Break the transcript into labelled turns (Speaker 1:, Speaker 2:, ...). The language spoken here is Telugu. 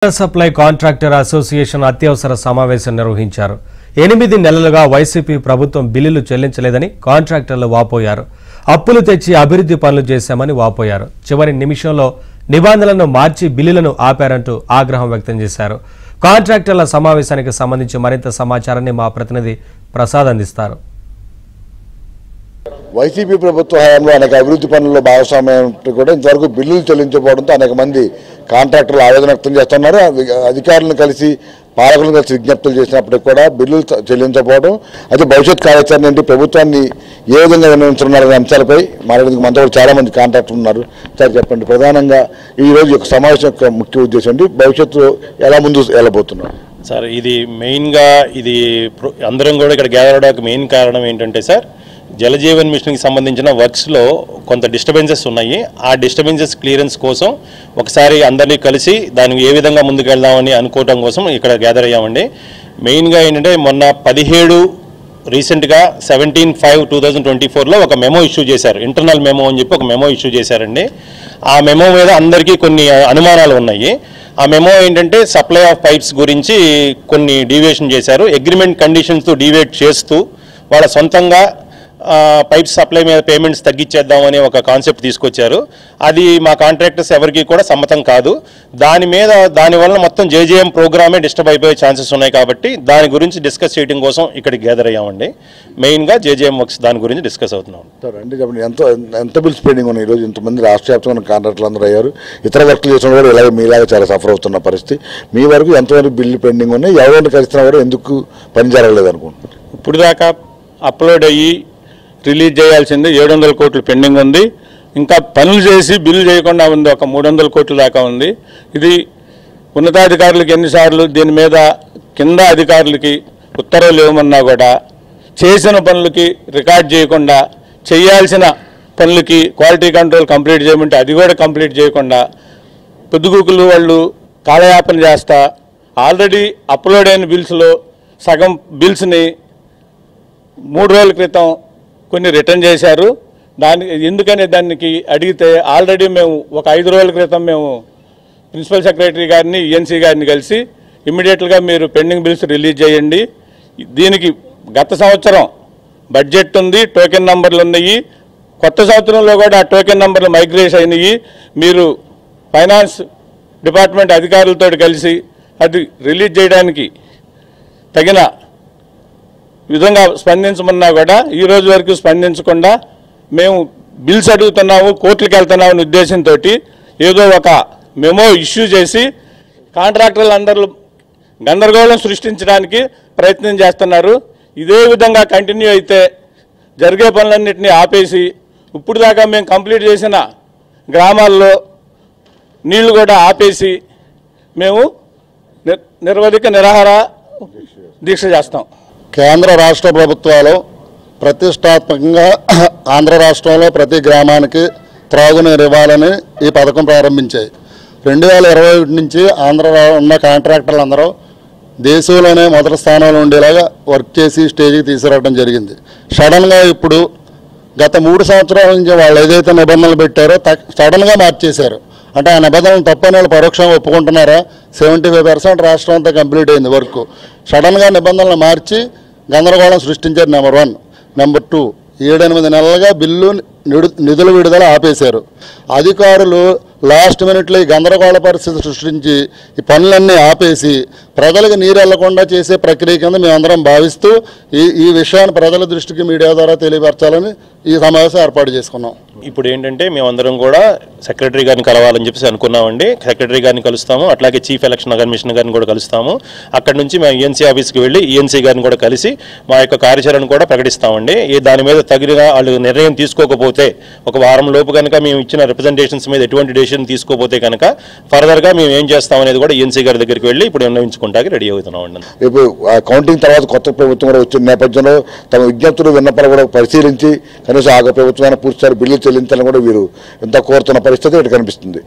Speaker 1: సప్లై కాంట్రాక్టర్ అసోసియేషన్ అత్యవసర సమావేశం నిర్వహించారు. 8 నెలలుగా వైసీపీ ప్రభుత్వం బిల్లులు చెల్లించలేదని కాంట్రాక్టర్లు వాపోయారు. అప్పులు తెచ్చి అభివృద్ధి పనులు చేశామని వాపోయారు. చివరి నిమిషంలో నిబంధనలను మార్చి బిల్లులను ఆపారంటూ ఆగ్రహం వ్యక్తం చేశారు. కాంట్రాక్టర్ల సమావేశానికి సంబంధించి మరింత సమాచారాన్ని మా ప్రతినిధి ప్రసాద్ అందిస్తారు.
Speaker 2: వైసీపీ ప్రభుత్వ హయాంలో అనేక అభివృద్ధి పనుల్లో భాగస్వామ్యం కూడా ఇంతవరకు బిల్లులు చెల్లించకపోవడంతో అనేక మంది కాంట్రాక్టర్లు ఆవేదన వ్యక్తం చేస్తున్నారు. అధికారులను కలిసి పాలకులను కలిసి విజ్ఞప్తులు చేసినప్పటికీ కూడా బిల్లులు చెల్లించకపోవడం, అయితే భవిష్యత్ కార్యాచరణ ఏంటి, ప్రభుత్వాన్ని ఏ విధంగా వినియోగించున్నారనే అంశాలపై మాట్లాడేందుకు మనతో చాలా మంది కాంట్రాక్టర్లు ఉన్నారు. సార్ చెప్పండి, ప్రధానంగా ఈ రోజు యొక్క సమావేశం యొక్క ముఖ్య ఉద్దేశం ఏంటి, భవిష్యత్తు ఎలా ముందు వెళ్ళబోతున్నారు?
Speaker 3: సార్, ఇది మెయిన్గా అందరం కూడా ఇక్కడ గ్యాదర్ అవడానికి మెయిన్ కారణం ఏంటంటే సార్, జలజీవన్ మిషన్కి సంబంధించిన వర్క్స్లో కొంత డిస్టర్బెన్సెస్ ఉన్నాయి. ఆ డిస్టర్బెన్సెస్ క్లియరెన్స్ కోసం ఒకసారి అందరినీ కలిసి దానికి ఏ విధంగా ముందుకు వెళ్దామని అనుకోవడం కోసం ఇక్కడ గ్యాదర్ అయ్యామండి. మెయిన్గా ఏంటంటే మొన్న 17 రీసెంట్గా 17/5/2024లో ఒక మెమో ఇష్యూ చేశారు. ఇంటర్నల్ మెమో అని చెప్పి ఒక మెమో ఇష్యూ చేశారండి. ఆ మెమో మీద అందరికీ కొన్ని అనుమానాలు ఉన్నాయి. ఆ మెమో ఏంటంటే సప్లై ఆఫ్ పైప్స్ గురించి కొన్ని డీవియేషన్ చేశారు. అగ్రిమెంట్ కండిషన్స్తో డీవియేట్ చేస్తూ వాళ్ళ సొంతంగా పైప్స్ సప్లై మీద పేమెంట్స్ తగ్గించేద్దామని ఒక కాన్సెప్ట్ తీసుకొచ్చారు. అది మా కాంట్రాక్టర్స్ ఎవరికి కూడా సమ్మతం కాదు. దానివల్ల మొత్తం జేజేఎం ప్రోగ్రామే డిస్టర్బ్ అయిపోయే ఛాన్సెస్ ఉన్నాయి. కాబట్టి దాని గురించి డిస్కస్ చేయడం కోసం ఇక్కడికి గ్యాదర్ అయ్యామండి. మెయిన్గా జేజేఎం వర్క్స్ దాని గురించి డిస్కస్ అవుతున్నాం.
Speaker 2: సార్ అంటే చెప్పండి, ఎంత బిల్స్ పెండింగ్ ఉన్నాయి ఈరోజు? ఇంతమంది రాష్ట్ర వ్యాప్తంగా కాంట్రాక్టర్లు అందరూ అయ్యారు. ఇతర వర్క్లు చేసిన కూడా ఇలాగే మీలాగా చాలా సఫర్ అవుతున్న పరిస్థితి. మీ వరకు ఎంతవరకు బిల్లు పెండింగ్ ఉన్నాయి, ఎవరైనా కలిసిన కూడా ఎందుకు పని జరగలేదు అనుకుంటున్నారు?
Speaker 4: ఇప్పుడు దాకా అప్లోడ్ అయ్యి రిలీజ్ చేయాల్సింది 700 కోట్లు పెండింగ్ ఉంది. ఇంకా పనులు చేసి బిల్లు చేయకుండా ఉంది, ఒక 300 కోట్ల దాకా ఉంది. ఇది ఉన్నతాధికారులకు ఎన్నిసార్లు దీని మీద కింద అధికారులకి ఉత్తర్వులు ఇవ్వమన్నా కూడా చేసిన పనులకి రికార్డ్ చేయకుండా, చేయాల్సిన పనులకి క్వాలిటీ కంట్రోల్ కంప్లీట్ చేయమంటే అది కూడా కంప్లీట్ చేయకుండా పొద్దుగూకులు వాళ్ళు కాలయాపన చేస్తా ఆల్రెడీ అప్లోడ్ అయిన బిల్స్లో సగం బిల్స్ని 3 రోజుల క్రితం కొన్ని రిటర్న్ చేశారు. ఎందుకని దానికి అడిగితే ఆల్రెడీ మేము ఒక 5 రోజుల క్రితం మేము ప్రిన్సిపల్ సెక్రటరీ గారిని, ఈఎన్సీ గారిని కలిసి ఇమ్మీడియట్గా మీరు పెండింగ్ బిల్స్ రిలీజ్ చేయండి, దీనికి గత సంవత్సరం బడ్జెట్ ఉంది, టోకెన్ నంబర్లు ఉన్నాయి, కొత్త సంవత్సరంలో కూడా ఆ టోకెన్ నంబర్లు మైగ్రేట్ అయినాయి, మీరు ఫైనాన్స్ డిపార్ట్మెంట్ అధికారులతో కలిసి అది రిలీజ్ చేయడానికి తగిన విధంగా స్పందించమన్నా కూడా ఈ రోజు వరకు స్పందించకుండా మేము బిల్స్ అడుగుతున్నాము, కోర్టులకు వెళ్తున్నామనే ఉద్దేశంతో ఏదో ఒక మెమో ఇష్యూ చేసి కాంట్రాక్టర్లు అందరూ గందరగోళం సృష్టించడానికి ప్రయత్నం చేస్తున్నారు. ఇదే విధంగా కంటిన్యూ అయితే జరిగే పనులన్నింటినీ ఆపేసి ఇప్పుడు దాకా మేము కంప్లీట్ చేసిన గ్రామాల్లో నీళ్లు కూడా ఆపేసి మేము నిరవధిక నిరాహార దీక్ష చేస్తాం.
Speaker 5: కేంద్ర రాష్ట్ర ప్రభుత్వాలు ప్రతిష్టాత్మకంగా ఆంధ్ర రాష్ట్రంలో ప్రతి గ్రామానికి త్రాగునీరు ఇవ్వాలని ఈ పథకం ప్రారంభించాయి. 2021 నుంచి ఆంధ్రలో ఉన్న కాంట్రాక్టర్లు అందరూ దేశంలోనే మొదటి స్థానంలో ఉండేలాగా వర్క్ చేసి స్టేజ్కి తీసుకురావడం జరిగింది. సడన్గా ఇప్పుడు గత 3 సంవత్సరాల నుంచి వాళ్ళు ఏదైతే నిబంధనలు పెట్టారో సడన్గా మార్చేశారు. అంటే ఆ నిబంధనలు తప్పని వాళ్ళు పరోక్షంగా ఒప్పుకుంటున్నారా? 75% రాష్ట్రం అంతా కంప్లీట్ అయింది వర్క్. సడన్గా నిబంధనలు మార్చి గందరగోళం సృష్టించారు. నెంబర్ 1. నెంబర్ 2, 7-8 నెలలుగా బిల్లు నిధుల విడుదల ఆపేశారు. అధికారులు లాస్ట్ మినిట్లో ఈ గందరగోళ పరిస్థితి సృష్టించి ఈ పనులన్నీ ఆపేసి ప్రజలకు నీరు వెళ్లకుండా చేసే ప్రక్రియ కింద మేమందరం భావిస్తూ ఈ విషయాన్ని ప్రజల దృష్టికి మీడియా ద్వారా తెలియపరచాలని ఈ సమావేశం ఏర్పాటు చేసుకున్నాం.
Speaker 3: ఇప్పుడు ఏంటంటే మేమందరం కూడా సెక్రటరీ గారిని కలవాలని చెప్పేసి అనుకున్నామండి. సెక్రటరీ గారిని కలుస్తాము, అట్లాగే చీఫ్ ఎలక్షన్ కమిషనర్ గారిని కూడా కలుస్తాము. అక్కడ నుంచి మేము ఈఎన్సీ ఆఫీస్కి వెళ్ళి ఈఎన్సీ గారిని కూడా కలిసి మా యొక్క కార్యాచరణ కూడా ప్రకటిస్తామండి. దాని మీద తగిన వాళ్ళు నిర్ణయం తీసుకోకపోతే, ఒక వారం లోపు కనుక మేము ఇచ్చిన రిప్రజెంటేషన్స్ మీద ఎటువంటి డెసిషన్ తీసుకోకపోతే కనుక ఫర్దర్గా మేము ఏం చేస్తాం అనేది కూడా ఈఎన్సీ గారి దగ్గరికి వెళ్ళి ఇప్పుడు నిర్ణయించుకుంటానికి రెడీ అవుతున్నామండి.
Speaker 2: ఇప్పుడు కౌంటింగ్ తర్వాత కొత్త ప్రభుత్వం కూడా వచ్చిన నేపథ్యంలో తమ విజ్ఞప్తులు విన్నపాలు కూడా పరిశీలించి కనీసం ఆగ ప్రభుత్వాన్ని పూర్తిసారి బిల్లు చెల్లించాలని కూడా వీరు ఎంత కోరుతున్న పరిస్థితి ఇక్కడ కనిపిస్తుంది.